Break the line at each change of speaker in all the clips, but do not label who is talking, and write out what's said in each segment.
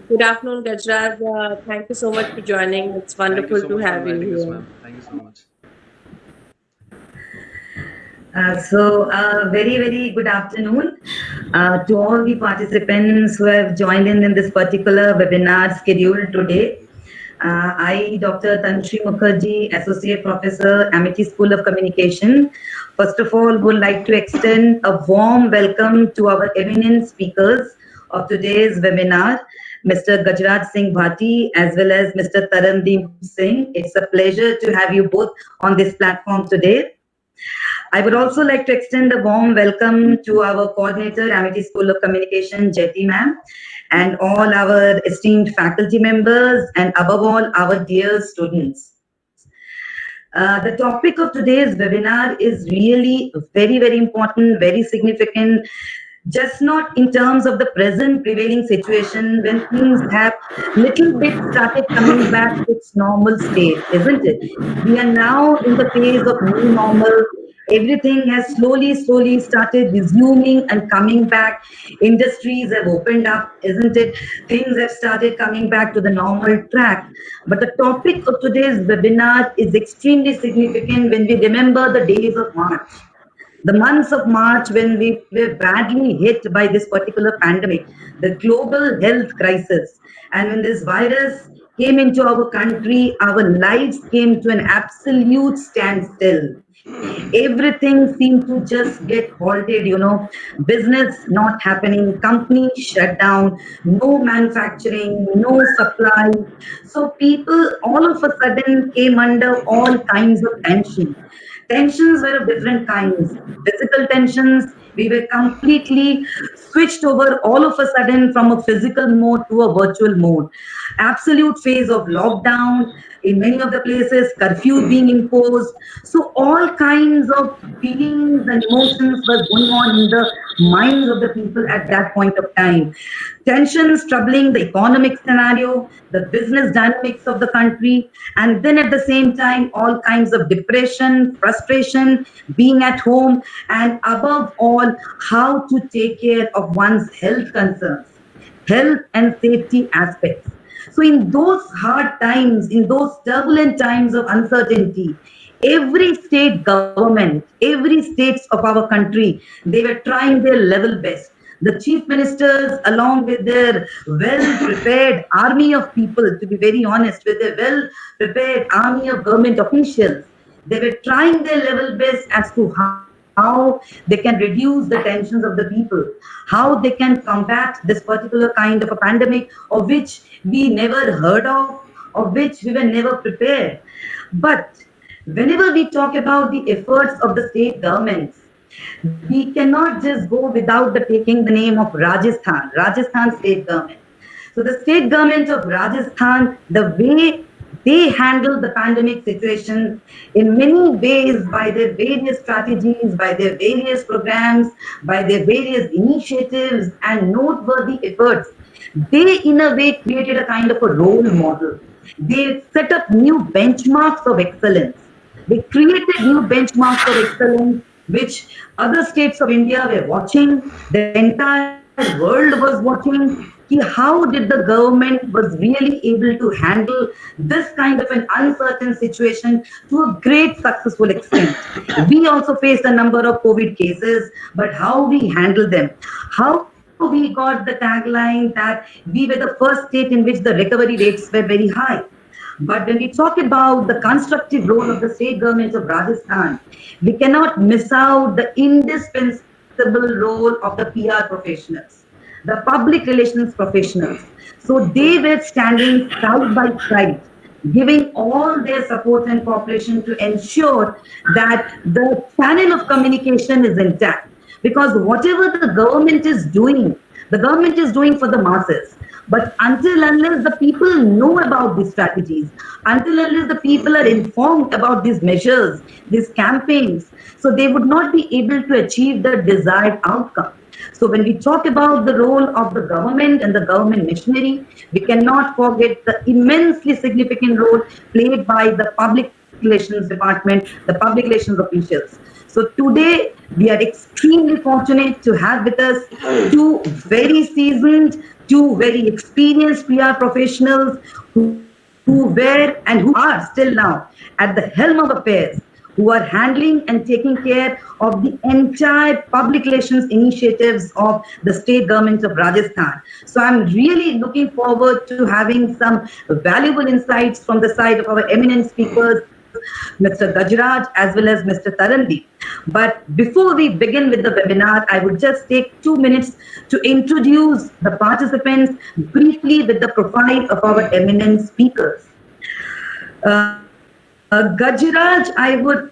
Good afternoon, Gajraj. Thank you so much for joining. It's
Thank you
wonderful
so
to
much for
have you
inviting us,
here.
ma'am. Thank you so much.
Very, very good afternoon to all the participants who have joined in this particular webinar scheduled today. I, Dr. Tanshri Mukherjee, Associate Professor, Amity School of Communication, first of all, would like to extend a warm welcome to our eminent speakers of today's webinar, Mr. Gajraj Singh Bhati, as well as Mr. Tarandeep Singh. It's a pleasure to have you both on this platform today. I would
Thank you
also
so much.
like to extend a warm welcome to our coordinator, Amity School of Communication, Jeti ma'am, and all our esteemed faculty members, and above all, our dear students. The topic of today's webinar is really very, very important, very significant, just not in terms of the present prevailing situation when things have little bit started coming back to its normal state, isn't it? We are now in the phase of new normal. Everything has slowly started resuming and coming back. Industries have opened up, isn't it? Things have started coming back to the normal track. But the topic of today's webinar is extremely significant when we remember the days of March, the months of March when we were badly hit by this particular pandemic, the global health crisis. And when this virus came into our country, our lives came to an absolute standstill. Everything seemed to just get halted. Business not happening, companies shut down, no manufacturing, no supply. So people all of a sudden came under all kinds of tension. Tensions were of different kinds. Physical tensions, we were completely switched over all of a sudden from a physical mode to a virtual mode. Absolute phase of lockdown, in many of the places, curfew being imposed. So all kinds of feelings and emotions were going on in the minds of the people at that point of time. Tensions troubling the economic scenario, the business dynamics of the country, and then at the same time, all kinds of depression, frustration, being at home, and above all, how to take care of one's health concerns, health and safety aspects. So, in those hard times, in those turbulent times of uncertainty, every state government, every states of our country, they were trying their level best. The chief ministers, along with their well prepared army of people, to be very honest, with their well prepared army of government officials, they were trying their level best as to how they can reduce the tensions of the people, how they can combat this particular kind of a pandemic of which we never heard of which we were never prepared. But whenever we talk about the efforts of the state governments, we cannot just go without the taking the name of Rajasthan state government. So the state government of Rajasthan, the way they handle the pandemic situation in many ways by their various strategies, by their various programs, by their various initiatives and noteworthy efforts, they in a way created a kind of a role model. They set up new benchmarks of excellence. They created new benchmarks of excellence, which other states of India were watching. The entire world was watching. How did the government was really able to handle this kind of an uncertain situation to a great successful extent? We also faced a number of COVID cases, but how we handled them, how we got the tagline that we were the first state in which the recovery rates were very high. But when we talk about the constructive role of the state government of Rajasthan, we cannot miss out the indispensable role of the PR professionals, the public relations professionals. So they were standing side by side, giving all their support and cooperation to ensure that the channel of communication is intact. Because whatever the government is doing, the government is doing for the masses. But until unless the people know about these strategies, until unless the people are informed about these measures, these campaigns, so they would not be able to achieve the desired outcome. So when we talk about the role of the government and the government machinery, we cannot forget the immensely significant role played by the public relations department, the public relations officials. So So today we are extremely fortunate to have with us two very seasoned, two very experienced PR professionals who were and who are still now at the helm of affairs, who are handling and taking care of the entire public relations initiatives of the state government of Rajasthan. So I'm really looking forward to having some valuable insights from the side of our eminent speakers, Mr. Gajraj as well as Mr. Tarandeep. But before we begin with the webinar, I would just take 2 minutes to introduce the participants briefly with the profile of our eminent speakers. Gajraj, I would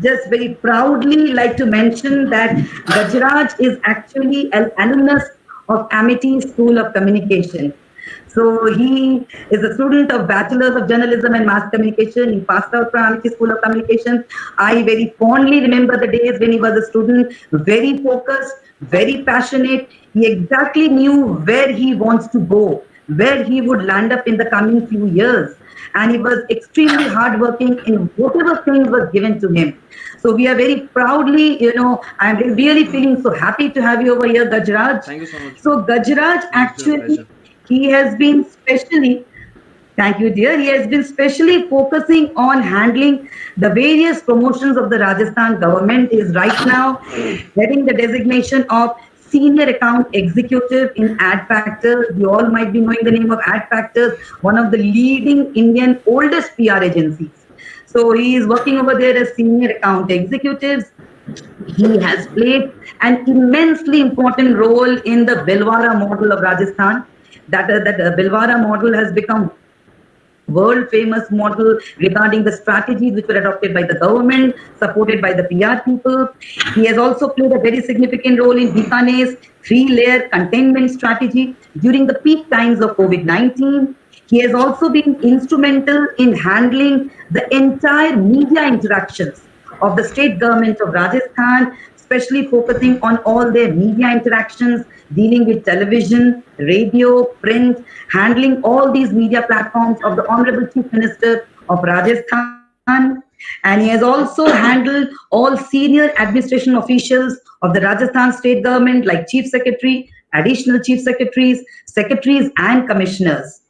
just very proudly like to mention that Gajraj is actually an alumnus of Amity School of Communication. So he is a student of Bachelor's of Journalism and Mass Communication. He passed out from Amity School of Communication. I very fondly remember the days when he was a student, very focused, very passionate. He exactly knew where he wants to go, where he would land up in the coming few years. And he was extremely hardworking in whatever things was given to him. So we are very proudly, I'm really feeling so happy to have you over here, Gajraj.
Thank you so much,
So
ma'am.
Gajraj
It's been a
actually,
pleasure.
he has been specially, thank you dear, he has been specially focusing on handling the various promotions of the Rajasthan government. He is right now getting the designation of Senior Account Executive in Ad Factors. You all might be knowing the name of Ad Factors, one of the leading Indian oldest PR agencies. So he is working over there as Senior Account Executives. He has played an immensely important role in the Bilwara model of Rajasthan. That Bilwara model has become world famous model regarding the strategies which were adopted by the government, supported by the PR people. He has also played a very significant role in Bikaner's three-layer containment strategy during the peak times of COVID-19. He has also been instrumental in handling the entire media interactions of the state government of Rajasthan, especially focusing on all their media interactions, dealing with television, radio, print, handling all these media platforms of the Honorable Chief Minister of Rajasthan. And he has also handled all senior administration officials of the Rajasthan state government, like Chief Secretary, additional Chief Secretaries, Secretaries, and Commissioners.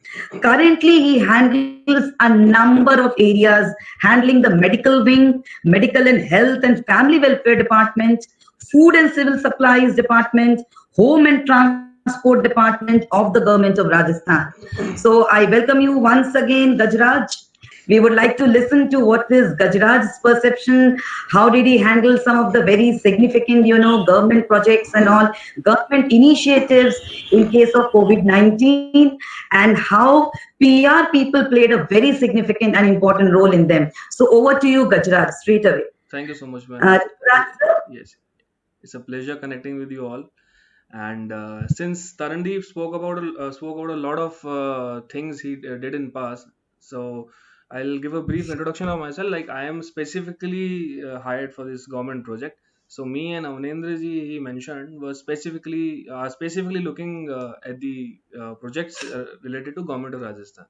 Currently, he handles a number of areas, handling the medical wing, medical and health and family welfare department, food and civil supplies department, home and transport department of the government of Rajasthan. So I welcome you once again, Gajraj. We would like to listen to what is Gajraj's perception. How did he handle some of the very significant, government projects and all, government initiatives in case of COVID-19, and how PR people played a very significant and important role in them. So over to you, Gajraj, straight away.
Thank you so much, ma'am.
Gajraj, sir?
Yes, it's a pleasure connecting with you all. And since Tarandeep spoke about a lot of things he did in past, so I'll give a brief introduction of myself. Like I am specifically hired for this government project. So me and Avnendra ji he mentioned was specifically looking at the projects related to government of Rajasthan,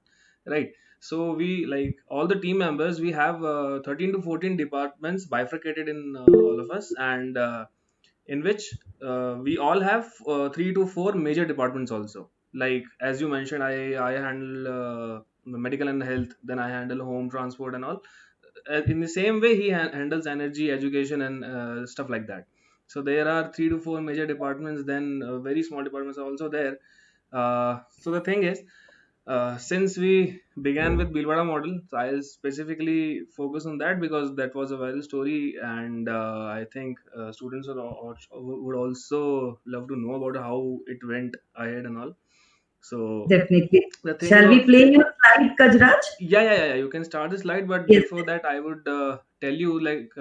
right? So we like all the team members. We have 13 to 14 departments bifurcated in all of us, and in which we all have 3 to 4 major departments also. Like as you mentioned, I handle medical and health, then I handle home transport and all. In the same way, he handles energy, education, and stuff like that. So there are 3 to 4 major departments. Then very small departments are also there. So the thing is, since we began with Bilwara model, so I'll specifically focus on that because that was a viral story, and I think students would also love to know about how it went ahead and all. So
Definitely.
the thing
Shall we
was,
play your slide, Gajraj?
yeah. You can start the slide, but
Yes.
before that, I would tell you like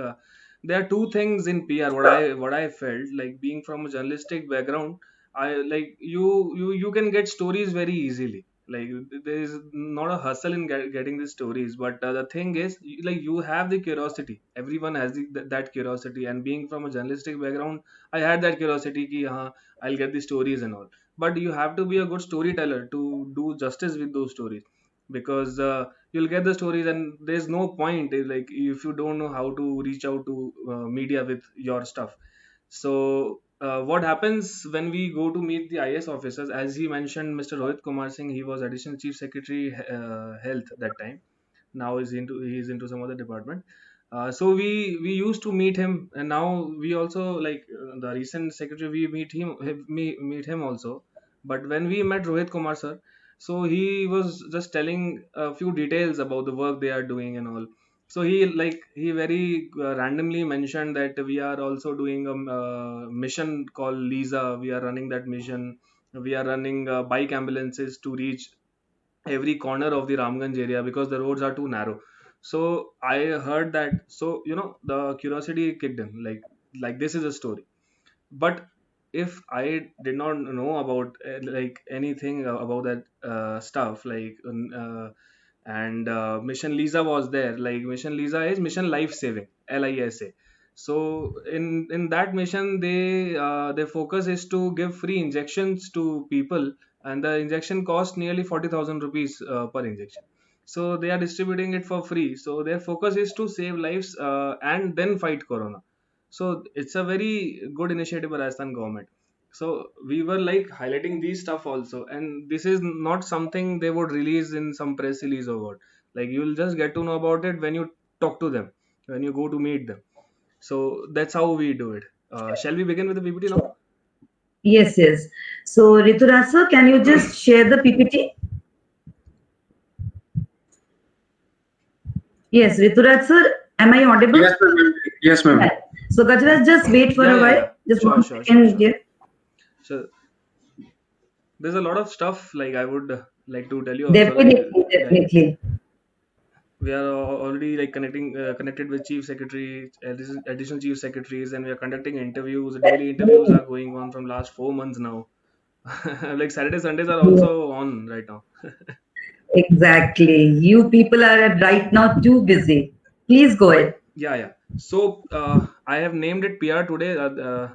there are two things in PR. What I felt like being from a journalistic background, I like you can get stories very easily. Like there is not a hustle in getting these stories, but the thing is, like you have the curiosity. Everyone has that curiosity, and being from a journalistic background, I had that curiosity. Ki, I'll get the stories and all. But you have to be a good storyteller to do justice with those stories because you'll get the stories, and there's no point like if you don't know how to reach out to media with your stuff. So what happens when we go to meet the IS officers? As he mentioned, Mr. Rohit Kumar Singh, he was Additional Chief Secretary Health that time. Now he's into some other department. So we used to meet him, and now we also like the recent secretary. We meet him also. But when we met Rohit Kumar sir, so he was just telling a few details about the work they are doing and all. So he very randomly mentioned that we are also doing a mission called Lisa. We are running that mission. We are running bike ambulances to reach every corner of the Ramganj area because the roads are too narrow. So I heard that. So the curiosity kicked in. Like this is a story. But if I did not know about like anything about that stuff, and Mission Lisa was there. Like Mission Lisa is Mission Life Saving, LISA. So in that mission, their focus is to give free injections to people, and the injection cost nearly 40,000 rupees per injection. So they are distributing it for free. So their focus is to save lives and then fight corona. So it's a very good initiative by Rajasthan government. So we were like highlighting these stuff also, and this is not something they would release in some press release or what. Like you'll just get to know about it when you talk to them, when you go to meet them. So that's how we do it. Shall we begin with the PPT now?
Yes, yes. So, Rituraj sir, can you just share the PPT? Yes, Rituraj sir, am I audible?
Yes, ma'am. Yes, ma'am.
Yeah. So, Gajraj, just wait for
Yeah,
a
yeah,
while.
yeah.
Just
Sure,
one
sure, sure,
second
sure.
here.
So there's a lot of stuff like I would like to tell you also.
Definitely,
Like
definitely.
we are already like connected with chief secretary, additional chief secretaries, and we are conducting interviews. Daily interviews are going on from last 4 months now. Like Saturday Sundays are
Yeah,
also on right now.
exactly. You people are right now too busy. Please go ahead.
Yeah, yeah. So I have named it PR today.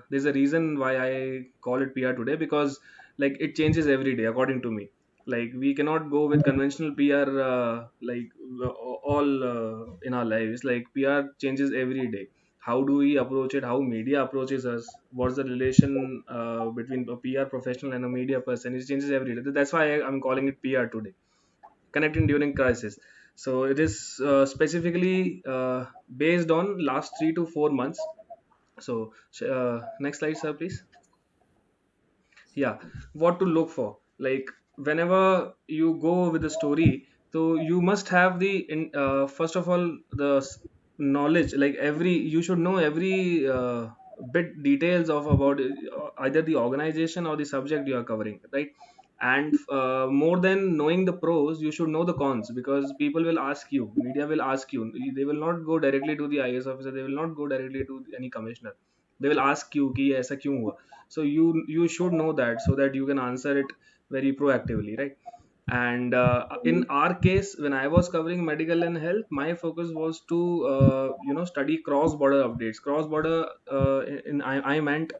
There's a reason why I call it PR today, because like it changes every day according to me. Like we cannot go with conventional PR all in our lives. Like PR changes every day. How do we approach it? How media approaches us? What's the relation between a PR professional and a media person? It changes every day. That's why I'm calling it PR today, connecting during crisis. So it is specifically based on last 3 to 4 months. So next slide, sir, please. Yeah, what to look for, like whenever you go with a story, so you must have first of all knowledge. Like every you should know every bit details of about either the organization or the subject you are covering, right? And more than knowing the pros, you should know the cons, because people will ask you, media will ask you. They will not go directly to the IS officer, they will not go directly to any commissioner. They will ask you कि ऐसा क्यों हुआ. So you should know that, so that you can answer it very proactively, right? And in our case, when I was covering medical and health, my focus was to study cross border updates. Cross border I meant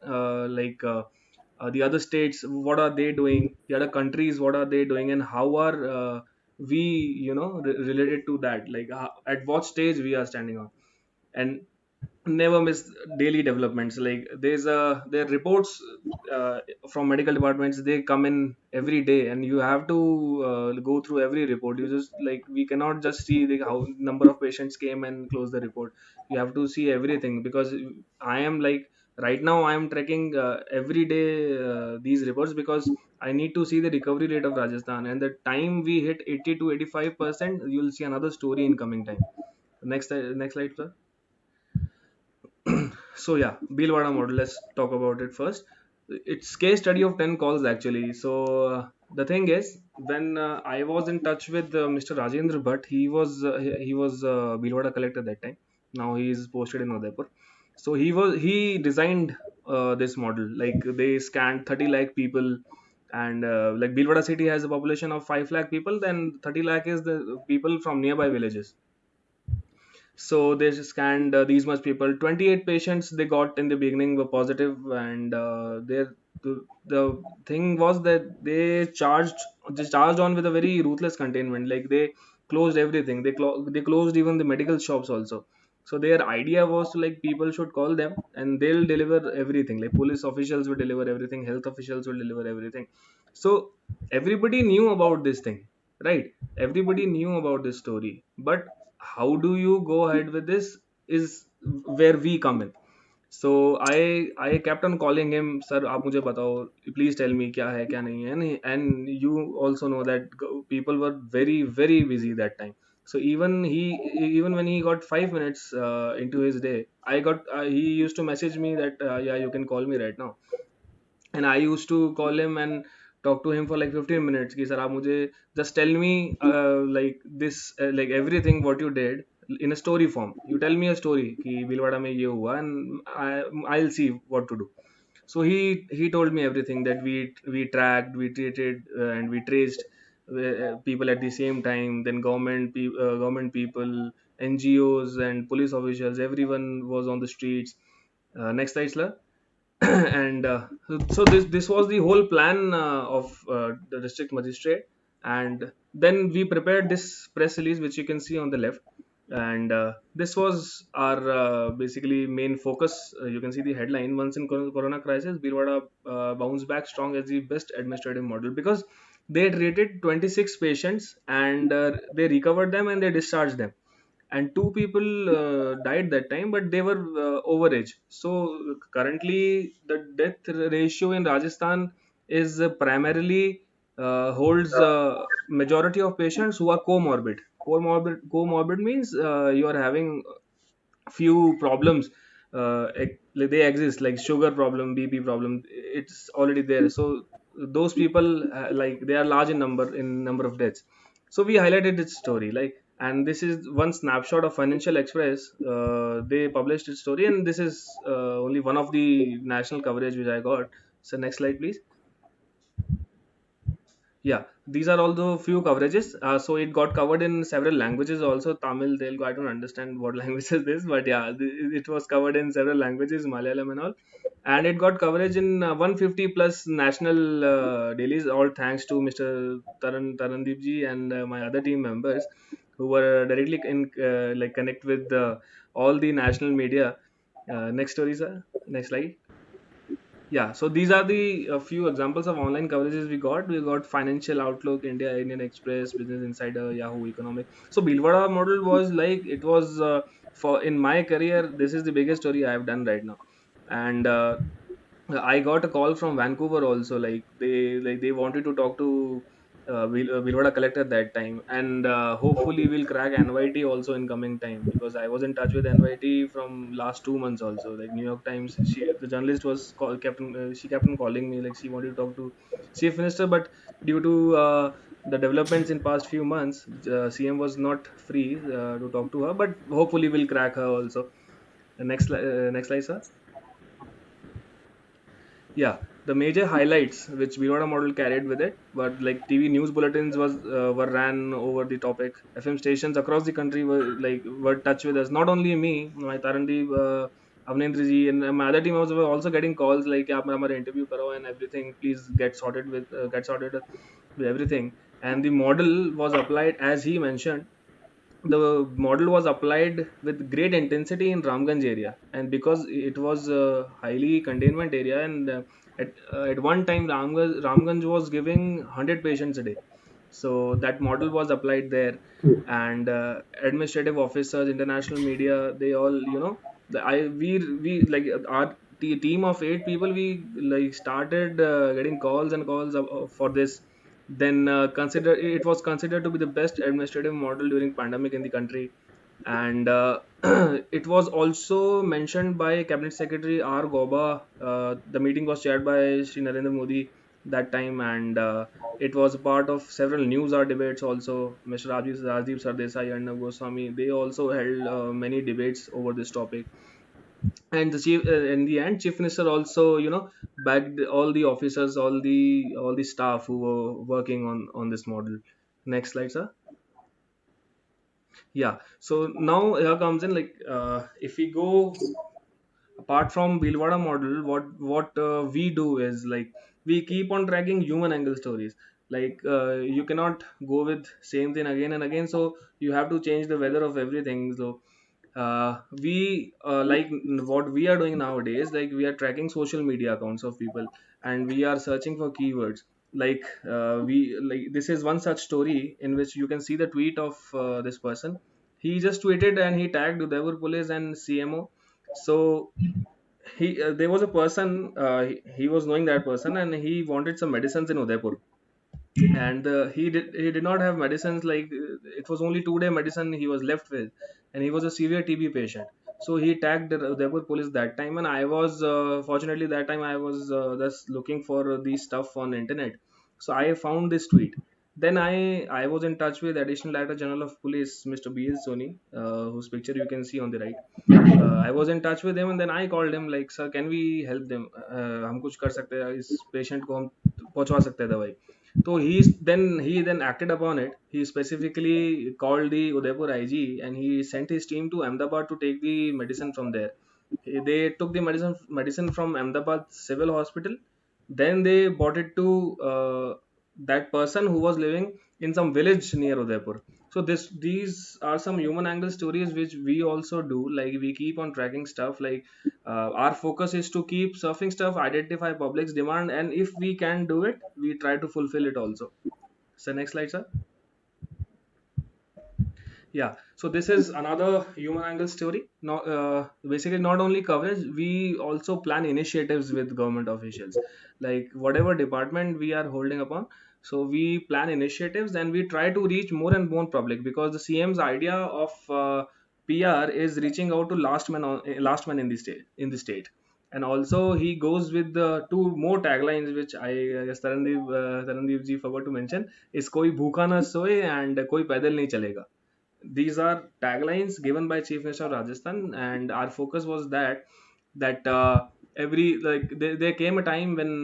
the other states, what are they doing, the other countries, what are they doing, and how are we related to that, like at what stage we are standing on. And never miss daily developments. Like there are reports uh, from medical departments, they come in every day, and you have to go through every report. You just like we cannot just see the how number of patients came and close the report. You have to see everything, because I am like right now I am tracking every day these reports, because I need to see the recovery rate of Rajasthan, and the time we hit 80 to 85%, you'll see another story in coming time. Next slide, sir. So yeah, Bhilwara model, let's talk about it first. It's case study of 10 calls actually. So the thing is, when I was in touch with Mr. Rajendra Bhatt, he was Bhilwara collector that time. Now he is posted in Udaipur. So he designed this model. Like they scanned 30 lakh people, and like Bhilwara city has a population of 5 lakh people, then 30 lakh is the people from nearby villages. So they scanned these much people. 28 patients they got in the beginning were positive, and the thing was that they charged on with a very ruthless containment. Like closed everything. They closed even the medical shops also. So their idea was to, like, people should call them and they'll deliver everything. Like, police officials will deliver everything, health officials will deliver everything. So everybody knew about this thing, right? Everybody knew about this story, but how do you go ahead with this is where we come in. So I kept on calling him, sir आप मुझे बताओ, please tell me क्या है क्या नहीं है. And you also know that people were very very busy that time. So even when he got 5 minutes into his day, he used to message me that yeah, you can call me right now. And I used to call him and talk to him for like 15 minutes कि sir आप मुझे just tell me like this like everything what you did in a story form. You tell me a story कि भीलवाड़ा में ये हुआ, and I'll see what to do. So he told me everything, that we tracked, we treated, and we traced people at the same time. Then government people, NGOs and police officials, everyone was on the streets. Next slide, sir. And so this was the whole plan of the district magistrate. And then we prepared this press release which you can see on the left. And this was our basically main focus. You can see the headline: once in corona crisis, Birwada bounced back strong as the best administrative model, because they treated 26 patients and they recovered them and they discharged them. And two people died that time, but they were overage. So currently the death ratio in Rajasthan is primarily holds majority of patients who are comorbid. Comorbid means you are having few problems. Like, they exist, like sugar problem, BP problem, it's already there. So those people, like, they are large in number of deaths. So we highlighted this story, like, and this is one snapshot of Financial Express. They published its story, and this is only one of the national coverage which I got. So next slide, please. Yeah, these are all the few coverages. So it got covered in several languages also. Tamil, Telugu, I don't understand what language is this, but yeah, it was covered in several languages, Malayalam and all. And it got coverage in 150 plus national dailies, all thanks to Mr. Tarandeep ji and my other team members who were directly in like connect with all the national media. Next story, sir. Next slide. Yeah, so these are the few examples of online coverages we got. We got Financial Outlook, India, Indian Express, Business Insider, Yahoo Economic. So Bhilwara model was like, it was for in my career, this is the biggest story I have done right now. And I got a call from Vancouver also. Like they wanted to talk to Vilvada collector that time, and hopefully we'll crack NYT also in coming time, because I was in touch with NYT from last 2 months also. Like New York Times, the journalist she kept on calling me, like she wanted to talk to Chief Minister, but due to the developments in past few months, CM was not free to talk to her. But hopefully we'll crack her also. Next slide, sir. Yeah, the major highlights which Virona model carried with it were like TV news bulletins were ran over the topic. FM stations across the country were touch with us. Not only me, my Tarandeep, Avnendra ji, and my other team were also getting calls like, "आप हमारा interview करो and everything. Please get sorted with everything." And the model was applied as he mentioned. The model was applied with great intensity in Ramganj area, and because it was a highly containment area, and at one time Ramganj was giving 100 patients a day. So that model was applied there. And administrative officers, international media, they all, we like our team of 8 people, we like started getting calls and calls for this. Then it was considered to be the best administrative model during pandemic in the country. And it was also mentioned by Cabinet Secretary R. Goba. The meeting was chaired by Shri Narendra Modi that time, and it was a part of several news hour debates also. Mr. Rajiv Sardesai and Arnab Goswami, they also held many debates over this topic. And in the end, Chief Minister also, backed all the officers, all the staff who were working on this model. Next slide, sir. Yeah, so now here comes in, like, if we go apart from Bhilwara model, what we do is, like, we keep on tracking human angle stories. Like you cannot go with same thing again and again, so you have to change the weather of everything. So we like what we are doing nowadays, like we are tracking social media accounts of people, and we are searching for keywords. Like we like this is one such story in which you can see the tweet of this person. He just tweeted and he tagged Udaipur police and CMO. So he there was a person, he was knowing that person, and he wanted some medicines in Udaipur. And he did not have medicines. Like it was only 2 day medicine he was left with, and he was a severe TB patient. So he tagged the Udaipur police that time, and I was fortunately that time I was just looking for these stuff on internet. So I found this tweet. Then I was in touch with Additional Director General of Police, Mr. B.S. Soni, whose picture you can see on the right. I was in touch with him, and then I called him like, sir, can we help them? हम कुछ कर सकते हैं इस patient को, हम पहुंचवा सकते हैं दवाई. So he then acted upon it. He specifically called the Udaipur IG, and he sent his team to Ahmedabad to take the medicine from there. They took the medicine from Ahmedabad Civil Hospital. Then they brought it to that person who was living in some village near Udaipur. So these are some human angle stories which we also do. Like we keep on tracking stuff. Like our focus is to keep surfing stuff, identify public's demand, and if we can do it, we try to fulfill it also. So next slide, sir. Yeah, so this is another human angle story. Not basically not only coverage, we also plan initiatives with government officials. Like whatever department we are holding upon, so we plan initiatives and we try to reach more and more public, because the CM's idea of PR is reaching out to last man in the state. And also he goes with the two more taglines which I guess Tarandeep ji forgot to mention, is koi bhooka na soye and koi paidal nahi chalega. These are taglines given by Chief Minister of Rajasthan, and our focus was that every like there came a time when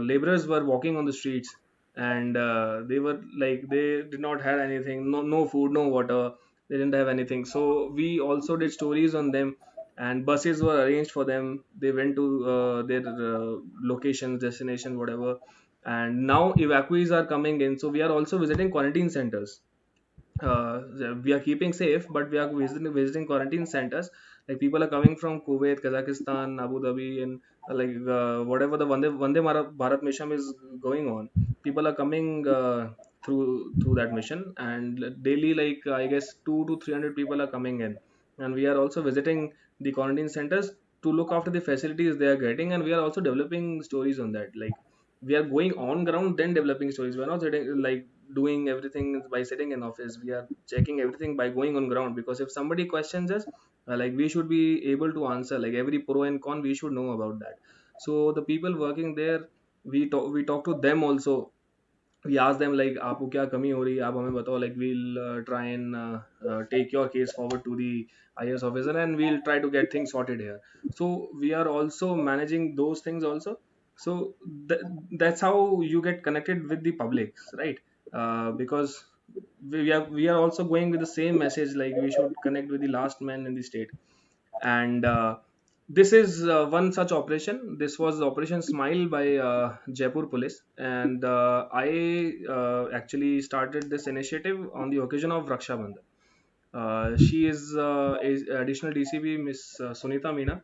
laborers were walking on the streets, and they were like they did not have anything, no food, no water, they didn't have anything. So we also did stories on them, and buses were arranged for them. They went to their locations, destinations, whatever. And now evacuees are coming in, so we are also visiting quarantine centers. We are keeping safe, but we are visiting quarantine centers. Like people are coming from Kuwait, Kazakhstan, Abu Dhabi, and whatever the Bharat mission is going on. People are coming through that mission, and daily, like I guess 200 to 300 people are coming in, and we are also visiting the quarantine centers to look after the facilities they are getting, and we are also developing stories on that. Like we are going on ground, then developing stories. We are not sitting like doing everything by sitting in office. We are checking everything by going on ground, because if somebody questions us, like we should be able to answer, like every pro and con we should know about that. So the people working there, we talk to them also. We ask them like आपको क्या कमी हो रही है, आप हमें बताओ. Like we'll try and take your case forward to the IS officer, and we'll try to get things sorted here. So we are also managing those things also. So that's how you get connected with the public, right? Because we are also going with the same message, like we should connect with the last man in the state. And this is one such operation. This was Operation Smile by Jaipur Police, and I actually started this initiative on the occasion of Raksha Bandhan. She is additional DCP, Miss Sunita Meena,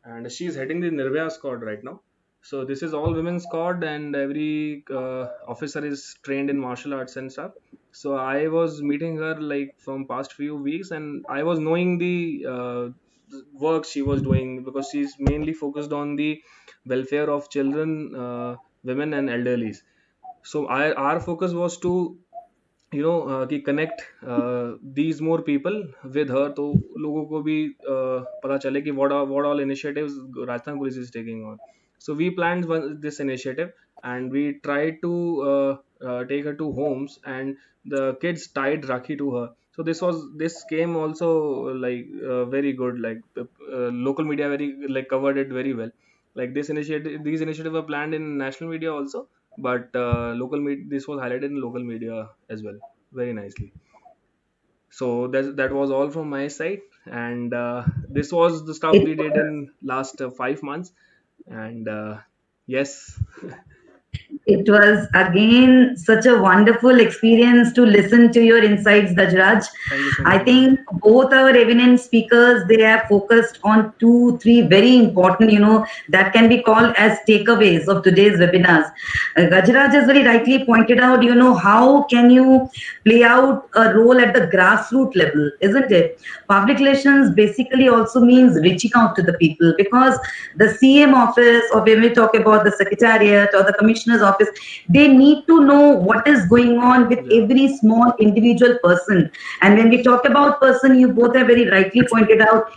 and she is heading the Nirbhaya squad right now. So this is all women squad, and every officer is trained in martial arts and stuff. So I was meeting her like from past few weeks, and I was knowing the work she was doing, because she's mainly focused on the welfare of children, women, and elderlies. So our focus was to कि connect these more people with her, तो लोगों को भी पता चले कि what all initiatives Rajasthan Police is taking on. So we planned this initiative, and we tried to take her to homes, and the kids tied Rakhi to her. So this came also like very good. Like local media very like covered it very well. Like these initiatives were planned in national media also, but this was highlighted in local media as well, very nicely. So that was all from my side, and this was the stuff we
It,
did in last 5 months. And yes.
It was again such a wonderful experience to listen to your insights, Dajraj.
Thank you so
I
much, ma'am.
think both our eminent speakers, they have focused on two, three very important, that can be called as takeaways of today's webinars. Gajraj has very rightly pointed out, how can you play out a role at the grassroots level, isn't it? Public relations basically also means reaching out to the people, because the CM office, or when we talk about the secretariat or the commissioner's office, they need to know what is going on with
Yeah.
every small individual person. And when we talk about person, you both have very rightly pointed out,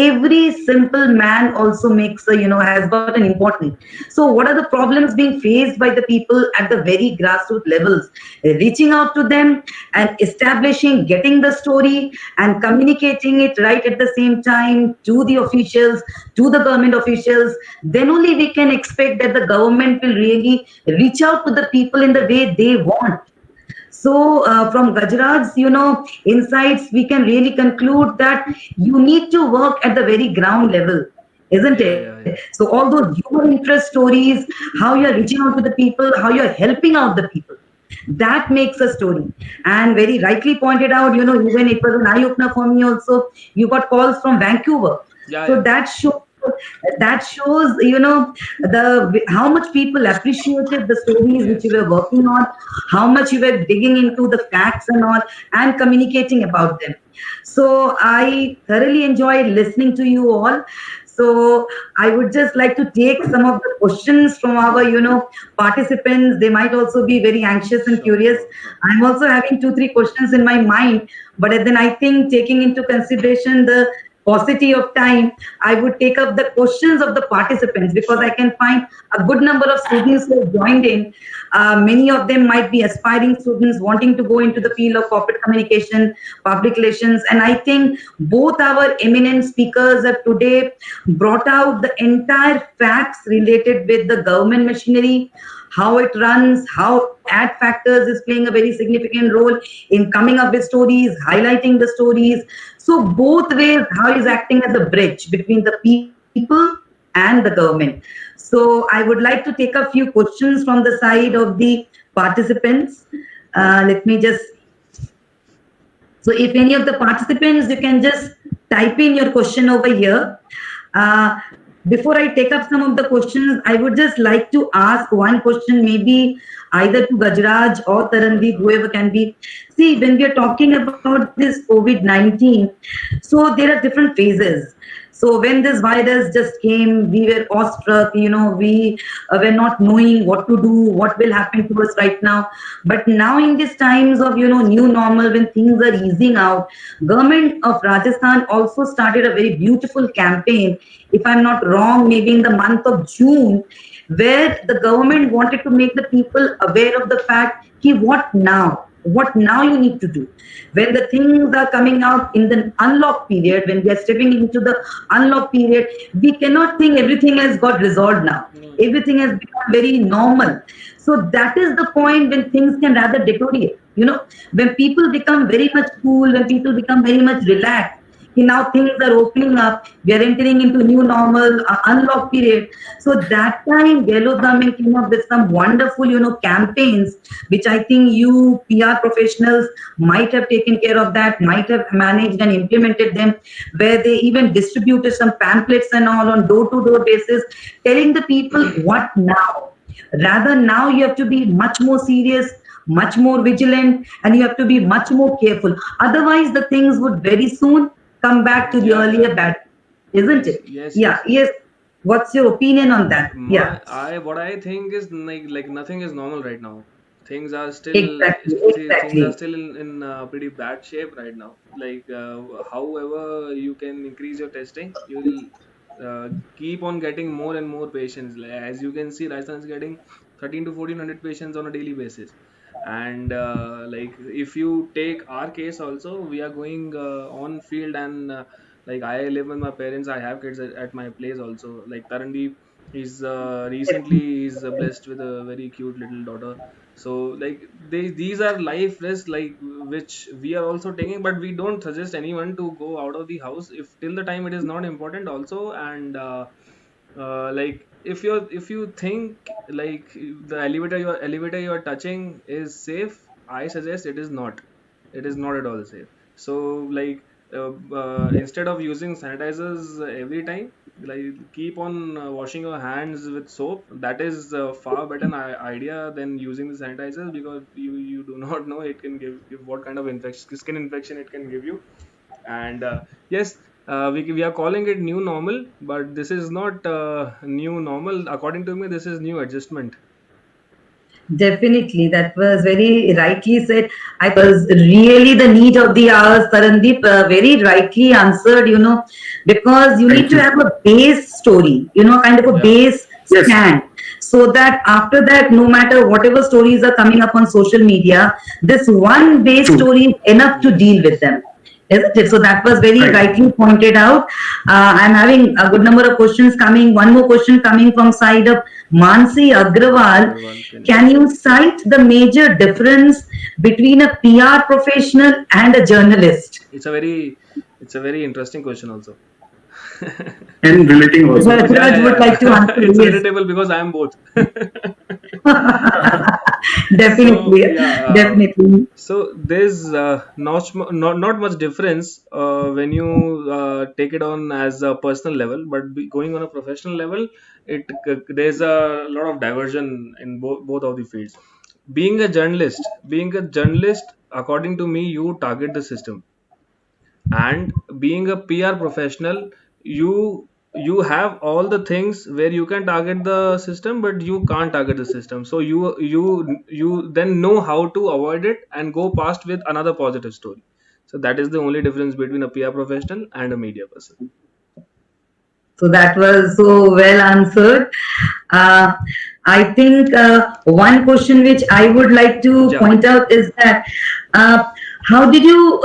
every simple man also makes has got an importance. So what are the problems being faced by the people at the very grassroots levels? Reaching out to them and establishing, getting the story and communicating it right at the same time to the officials, to the government officials, then only we can expect that the government will really reach out to the people in the way they want. So, from Gajraj's, insights, we can really conclude that you need to work at the very ground level, isn't
Yeah,
it?
yeah,
So,
yeah.
all those human interest stories, how you're reaching out to the people, how you're helping out the people, that makes a story. And very rightly pointed out, even it was an eye opener for me also. You got calls from Vancouver,
Yeah,
so
yeah.
that shows the how much people appreciated the stories which
Yes,
you were
yes.
working on, how much you were digging into the facts and all, and communicating about them. So I thoroughly enjoyed listening to you all. So I would just like to take some of the questions from our participants. They might also be very anxious and
Sure,
curious.
sure, sure.
I'm also having two three questions in my mind, but then I think, taking into consideration the paucity of time, I would take up the questions of the participants, because I
Sure.
can find a good number of students who have joined in. Many of them might be aspiring students wanting to go into the
Yes,
field of
yes.
corporate communication, public relations, and I think both our eminent speakers have today brought out the entire facts related with the government machinery, how it runs, how ad factors is playing a very significant role in coming up with stories, highlighting the stories. So both ways, how is acting as a bridge between the people and the government. So I would like to take a few questions from the side of
Sure.
the participants. Let me just, so if any of the participants, you can just type in your question over here. Uh, Before I take up some of the questions, I would just like to ask one question, maybe either to Gajraj or
Sure,
Tarandeep,
sure.
whoever can be. See, when we are talking about this COVID-19, so there are different phases. So when this virus just came, we were awestruck, we were not knowing what to do, what will happen to us right now. But now in these times of, new normal, when things are easing out, government of Rajasthan also started a very beautiful campaign, if I'm not wrong, maybe in the month of June, where the government wanted to make the people aware of the fact, what now? What now you need to do? When the things are coming out in the unlock period, when we are stepping into the unlock period, we cannot think everything has got resolved now.
No,
Everything has become very normal. So that is the point when things can rather deteriorate. When people become very much cool, when people become very much relaxed, now things are opening up. We are entering into new normal, unlock period. So that time, Yellow government came up with some wonderful, campaigns, which I think you PR professionals might have taken care of that, might have managed and implemented them, where they even distributed some pamphlets and all on door-to-door basis, telling the people what now. Rather, now you have to be much more serious, much more vigilant, and you have to be much more careful. Otherwise, the things would very soon come back to the
yeah, yeah.
earlier bad, isn't
Yes,
it?
yes,
Yeah,
yes.
yes. What's your opinion on that? Yeah,
What I think is like nothing is normal right now. Things are still
exactly,
things are
exactly.
still in pretty bad shape right now. Like however you can increase your testing, you'll keep on getting more and more patients. Like, as you can see, Rajasthan is getting 13 to 1400 patients on a daily basis. And like if you take our case also, we are going on field and like I live with my parents. I have kids at my place also. Like Tarandeep, he's recently he's blessed with a very cute little daughter. So like these are life risks like which we are also taking, but we don't suggest anyone to go out of the house if till the time it is not important also. And like if you think like the elevator you are touching is safe, I suggest it is not. It is not at all safe. So like instead of using sanitizers every time, like keep on washing your hands with soap. That is far better idea than using the sanitizers, because you do not know it can give what kind of infection, skin infection it can give you. And yes, we are calling it new normal, but this is not new normal. According to me, this is new adjustment.
Definitely, that was very rightly said. I was really the need of the hour, Tarandeep, very rightly answered, because you need
Thank
to
you.
have a base story, kind of a
Yeah.
base
Yes.
stand. So that after that, no matter whatever stories are coming up on social media, this one base
True.
story is enough to
Yes,
deal with
yes.
them. Isn't it? So that was very
Right.
rightly pointed out. I'm having a good number of questions coming. One more question coming from side of Mansi
Mansi
Agrawal.
Agarwal, can
Can you cite the major difference between a PR professional and a journalist?
it's a very it's a very interesting question also.
And relating also.
Yeah,
Raj
yeah,
would like to
yeah.
answer.
It's
Yes.
relatable because I am both. So
Definitely.
yeah,
Definitely.
so there's not much difference when you take it on as a personal level, but going on a professional level, there's a lot of diversion in both of the fields. Being a journalist, according to me, you target the system. And being a PR professional, you have all the things where you can target the system, but you can't target the system. So you then know how to avoid it and go past with another positive story. So that is the only difference between a PR professional and a media person.
So that was so well answered. Uh, I think one question which I would like to
Yeah.
point out is that uh, how did you,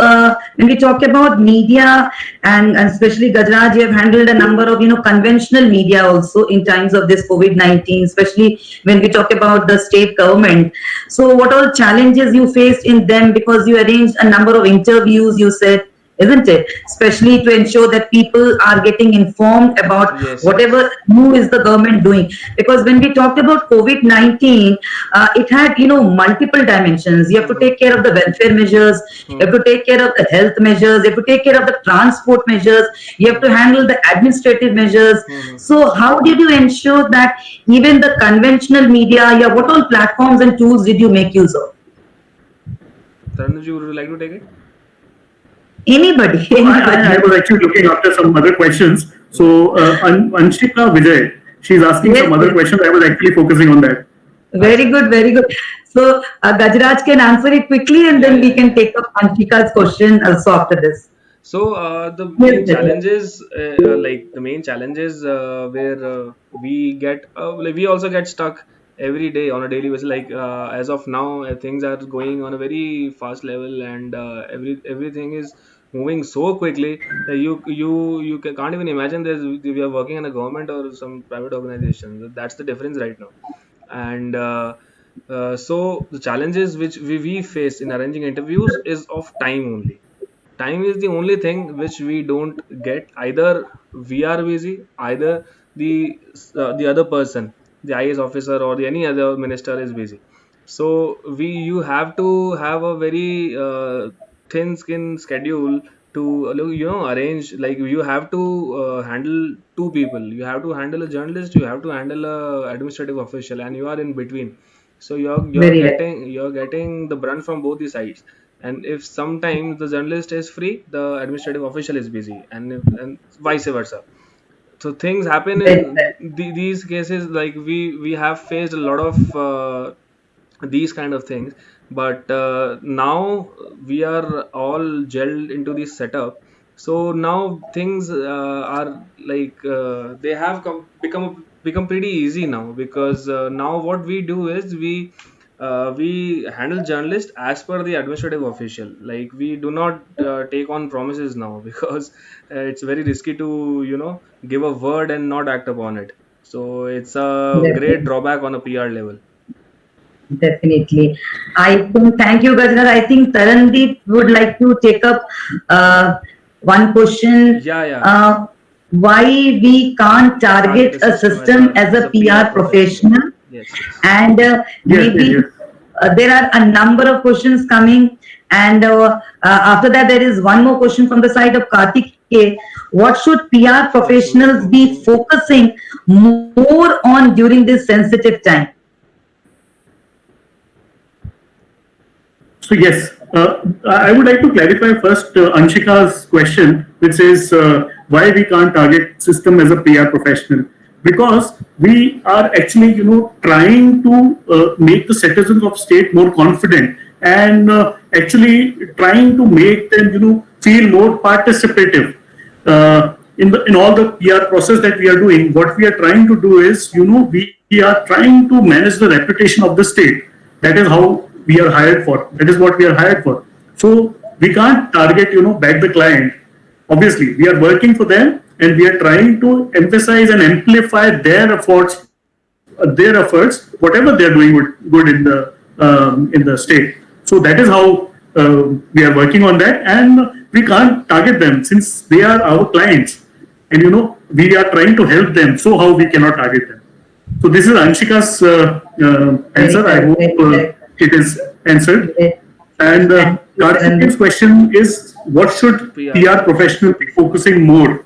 when we talk about media and especially Gajraj, you have handled a number of conventional media also in times of this COVID-19, especially when we talk about the state government. So what all challenges you faced in them, because you arranged a number of interviews, you said, isn't it? Especially to ensure that people are getting informed about
Yes, yes.
whatever new is the government doing. Because when we talked about COVID-19, it had multiple dimensions. You have to
Hmm.
take care of the welfare measures, you have
Hmm.
to take care of the health measures, you have to take care of the transport measures, you have to
Hmm.
handle the administrative measures.
Hmm.
So how did you ensure that even the conventional media, yeah, what all platforms and tools did you make use of?
Taranji, would you like to take it?
Anybody,
So I
anybody.
was actually looking after some other questions.
Yeah,
So Anshika Vijay, she's asking
Yes,
some other
yes.
questions. I was actually focusing on that.
acha,
Very good,
acha.
very good. So Gajraj can answer it quickly, and
Yeah,
then
yeah,
we can
yeah.
take up Anshika's question also after this.
So the
Yes,
main
Gajraj.
challenges, where we also get stuck every day on a daily basis. Like as of now, things are going on a very fast level, and everything is moving so quickly that can't even imagine that we are working in a government or some private organization. That's the difference right now. And so the challenges which we face in arranging interviews is of time only. Time is the only thing which we don't get. Either we are busy, either the other person, the IAS officer or any other minister is busy. So you have to have a very thin skin schedule to arrange. Like you have to handle two people. You have to handle a journalist, you have to handle a administrative official, and you are in between. So
Very right.
you're getting the brunt from both the sides. And if sometimes the journalist is free, the administrative official is busy, and vice versa. So things happen
Very
in
right.
these cases. Like we have faced a lot of these kind of things. But now we are all gelled into this setup. So now things are like they have become pretty easy now, because now what we do is we handle journalists as per the administrative official. Like we do not take on promises now because it's very risky to give a word and not act upon it. So it's a great
Definitely.
drawback on a PR level.
Definitely. I think, thank you, Gajraj. I think Tarandeep would like to take up uh, one question.
Yeah, yeah.
Uh, why we can't target a system as a PR professional,
Yes, yes.
and
Yes,
maybe
yes.
there are a number of questions coming, and after that there is one more question from the side of Kartik K. What should PR professionals be focusing more on during this sensitive time?
So yes, I would like to clarify first Anshika's question, which is why we can't target system as a PR professional. Because we are actually, trying to make the citizens of state more confident and actually trying to make them, feel more participative in all the PR process that we are doing. What we are trying to do is, we are trying to manage the reputation of the state. That is how we are hired for. That is what we are hired for. So we can't target, back the client. Obviously, we are working for them and we are trying to emphasize and amplify their efforts, whatever they are doing good in the state. So that is how we are working on that, and we can't target them since they are our clients, and we are trying to help them. So how we cannot target them? So this is Anshika's answer. I hope it is answered. And Karthik's question is, what should PR professional be focusing more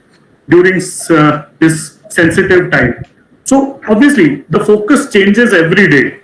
during this sensitive time? So obviously, the focus changes every day.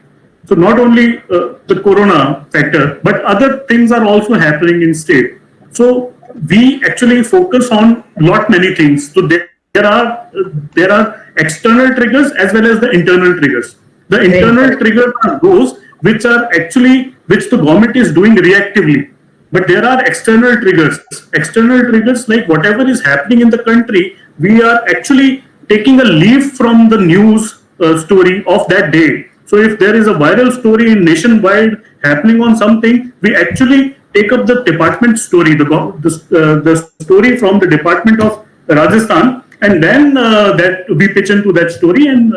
So not only the corona factor, but other things are also happening in state. So we actually focus on lot many things. So there are external triggers as well as the internal triggers. The internal triggers are those which the government is doing reactively. But there are external triggers. External triggers like whatever is happening in the country, we are actually taking a leaf from the news story of that day. So if there is a viral story in nationwide happening on something, we actually take up the department story, the story from the department of Rajasthan, and then that we pitch into that story, and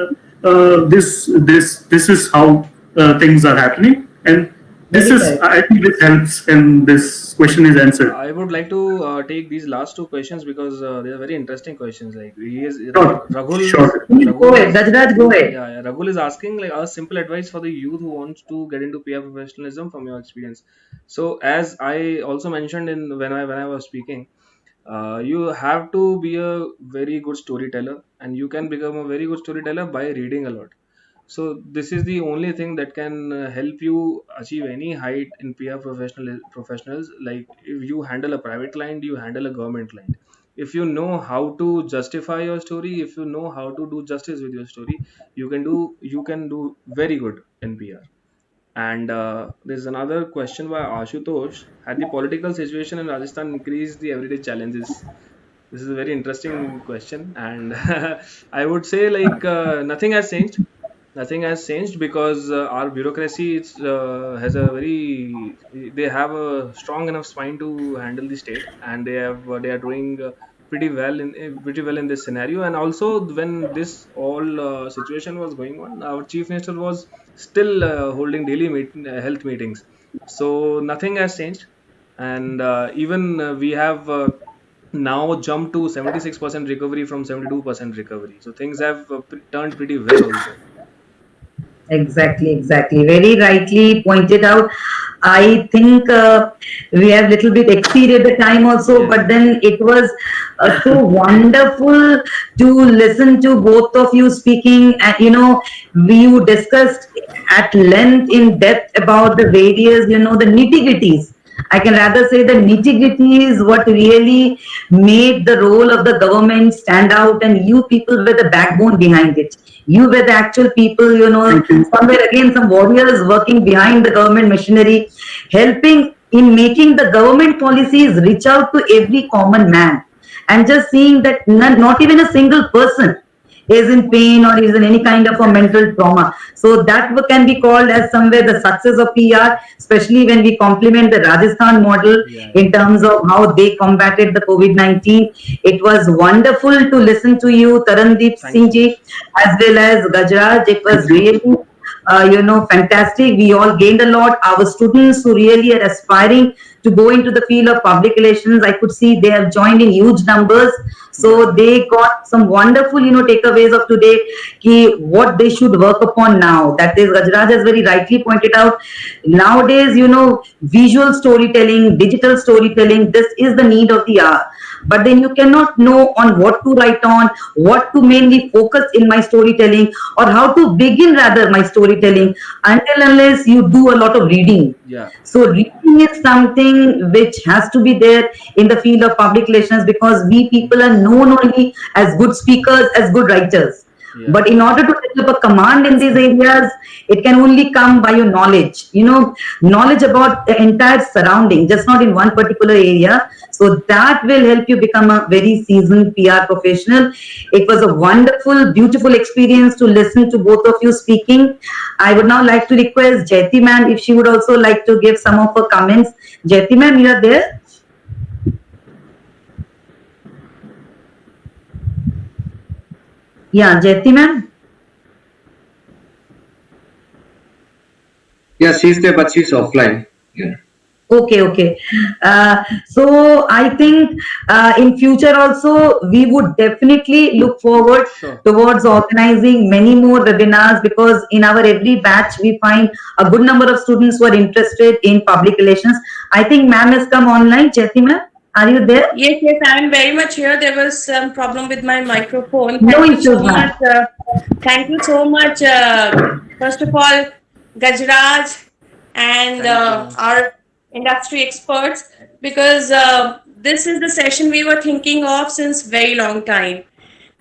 this is how things are happening, and I think this helps, and this question is answered.
I would like to take these last two questions because they are very interesting questions. Like
Sure.
Raghul,
Sure.
Go ahead, Gajraj, go ahead.
yeah, Raghul is asking like a simple advice for the youth who wants to get into PR professionalism from your experience. So as I also mentioned in when I was speaking, you have to be a very good storyteller, and you can become a very good storyteller by reading a lot. So this is the only thing that can help you achieve any height in PR professionals. Like if you handle a private client, you handle a government client. If you know how to justify your story, if you know how to do justice with your story, you can do very good in PR. And there's another question by Ashutosh. Had the political situation in Rajasthan increased the everyday challenges? This is a very interesting question, and I would say like nothing has changed. Nothing has changed because our bureaucracy has a very they have a strong enough spine to handle the state, and they are doing pretty well in this scenario. And also when this all situation was going on, our chief minister was still holding daily health meetings, so nothing has changed. And even we have now jumped to 76% recovery from 72% recovery, so things have turned pretty well also.
Exactly. Very rightly pointed out. I think we have little bit exceeded the time also,
Yes.
but then it was so wonderful to listen to both of you speaking. And you discussed at length, in depth about the various, the nitty-gritties. I can rather say the nitty-gritty is what really made the role of the government stand out, and you people were the backbone behind it. You were the actual people,
Thank you.
somewhere again, some warriors working behind the government machinery, helping in making the government policies reach out to every common man. And just seeing that not even a single person is in pain or is in any kind of a mental trauma. So that can be called as somewhere the success of PR, especially when we complement the Rajasthan model
Yeah.
in terms of how they combated the COVID-19. It was wonderful to listen to you, Tarandeep
Thank you
Singh
so much.
ji, as well as Gajraj. It was
Thank you.
really fantastic. We all gained a lot. Our students who really are aspiring to go into the field of public relations, I could see they have joined in huge numbers. So they got some wonderful, takeaways of today, what they should work upon now. That is, Gajraj has very rightly pointed out. Nowadays, visual storytelling, digital storytelling, this is the need of the hour. But then you cannot know on what to write on, what to mainly focus in my storytelling, or how to begin rather my storytelling until unless you do a lot of reading.
Yeah.
So reading is something which has to be there in the field of public relations, because we people are known only as good speakers, as good writers.
Yeah.
But in order to develop a command in these areas, it can only come by your knowledge, knowledge about the entire surrounding, just not in one particular area. So that will help you become a very seasoned PR professional. It was a wonderful, beautiful experience to listen to both of you speaking. I would now like to request Jayati ma'am if she would also like to give some of her comments. Jayati ma'am, you are there? Yeah, Jayati ma'am.
Yeah, she's there, but she's offline. Yeah.
Okay. So I think in future also we would definitely look forward
Sure.
towards organizing many more webinars, because in our every batch we find a good number of students who are interested in public relations. I think ma'am has come online. Jyoti ma'am, are you there?
Yes, I'm very much here. There was some problem with my microphone.
No
Thank you
issues,
so
ma'am.
much. Thank you so much. First of all, Gajraj and
Thank you.
our industry experts, because this is the session we were thinking of since very long time,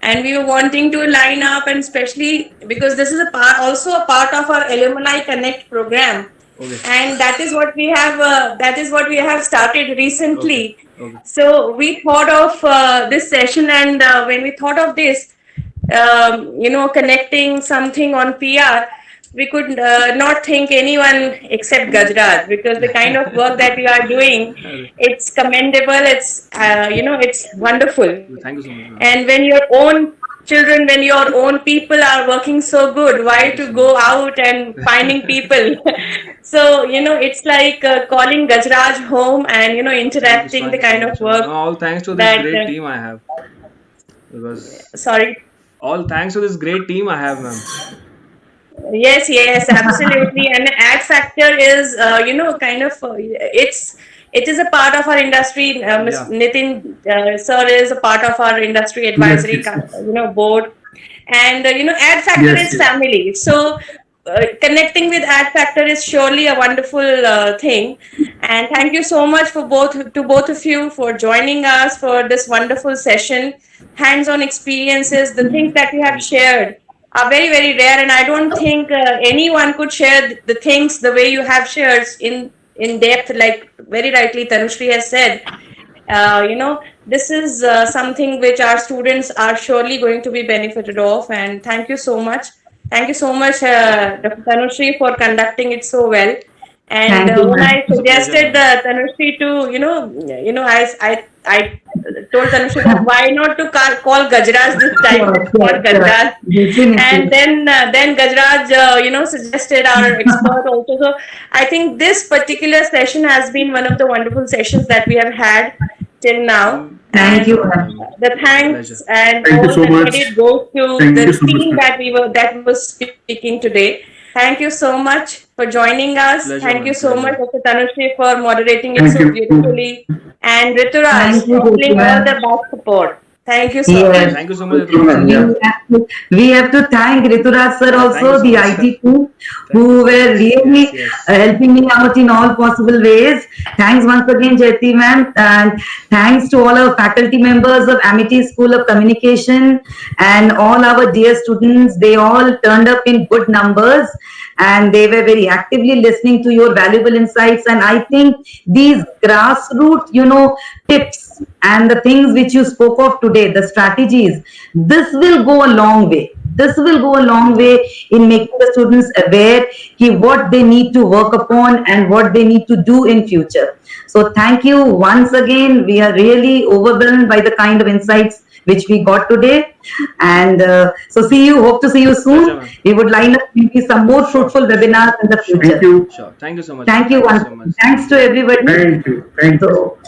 and we were wanting to line up, and especially because this is also a part of our Alumni Connect program.
Okay.
And that is what we have started recently.
Okay.
So we thought of this session, and when we thought of this, connecting something on PR, we could not think anyone except Gajraj, because the kind of work that you are doing, it's commendable. It's wonderful.
Thank you so much, ma'am.
And when your own children, when your own people are working so good, why to go out and finding people? So, it's like calling Gajraj home and, interacting the kind of work
No, all thanks to this
that,
great team I have. Because
sorry.
all thanks to this great team I have, ma'am.
Yes, absolutely. And ad factor is, it is a part of our industry.
Yeah.
Nitin sir is a part of our industry advisory,
Yes.
board. And, ad factor
Yes,
is
yes.
family. So connecting with ad factor is surely a wonderful thing. And thank you so much to both of you for joining us for this wonderful session. Hands-on experiences, the things that you have shared are very, very rare, and I don't think anyone could share the things the way you have shared in depth, like very rightly Tanushree has said. This is something which our students are surely going to be benefited of, and thank you so much. Thank you so much, Dr. Tanushree, for conducting it so well. And
Thank you,
when I
ma'am.
suggested Tanushree to, I told Tanushree that why not to call Gajraj this time,
Sure.
Gajraj.
Definitely.
And then Gajraj, suggested our expert also. So I think this particular session has been one of the wonderful sessions that we have had till now.
Thank you, ma'am.
The thanks and
Thank you
all
so
the
much.
credit goes to
Thank
the
you so much,
team
ma'am.
that was speaking today. Thank you so much for joining us.
Pleasure,
Thank
ma'am.
you so much,
Pleasure.
Dr. Tanushree, for moderating it
Thank
so
you.
beautifully. And Rituraj,
Thank you,
for putting all
Rituraj.
the back support. Thank you so
Yes.
much.
Thank you so much.
True, ma'am.
We
Yeah.
have to thank Rituraj sir
Thank
also,
you so
the
much, sir.
IT team,
Thank
who
you so
were
much.
really
Yes.
helping me out in all possible ways. Thanks once again, Jyoti ma'am, and thanks to all our faculty members of Amity School of Communication and all our dear students. They all turned up in good numbers, and they were very actively listening to your valuable insights. And I think these grassroots, tips and the things which you spoke of today, the strategies, this will go a long way. This will go a long way in making the students aware what they need to work upon and what they need to do in future. So thank you once again. We are really overwhelmed by the kind of insights which we got today. And so hope to see you
Pleasure,
soon.
ma'am.
We would line up maybe some more fruitful webinars in the future.
Thank you.
Sure. Thank you so much.
Thank you
Thank you
once.
so much.
Thanks to everybody.
Thank you. Thank you.
So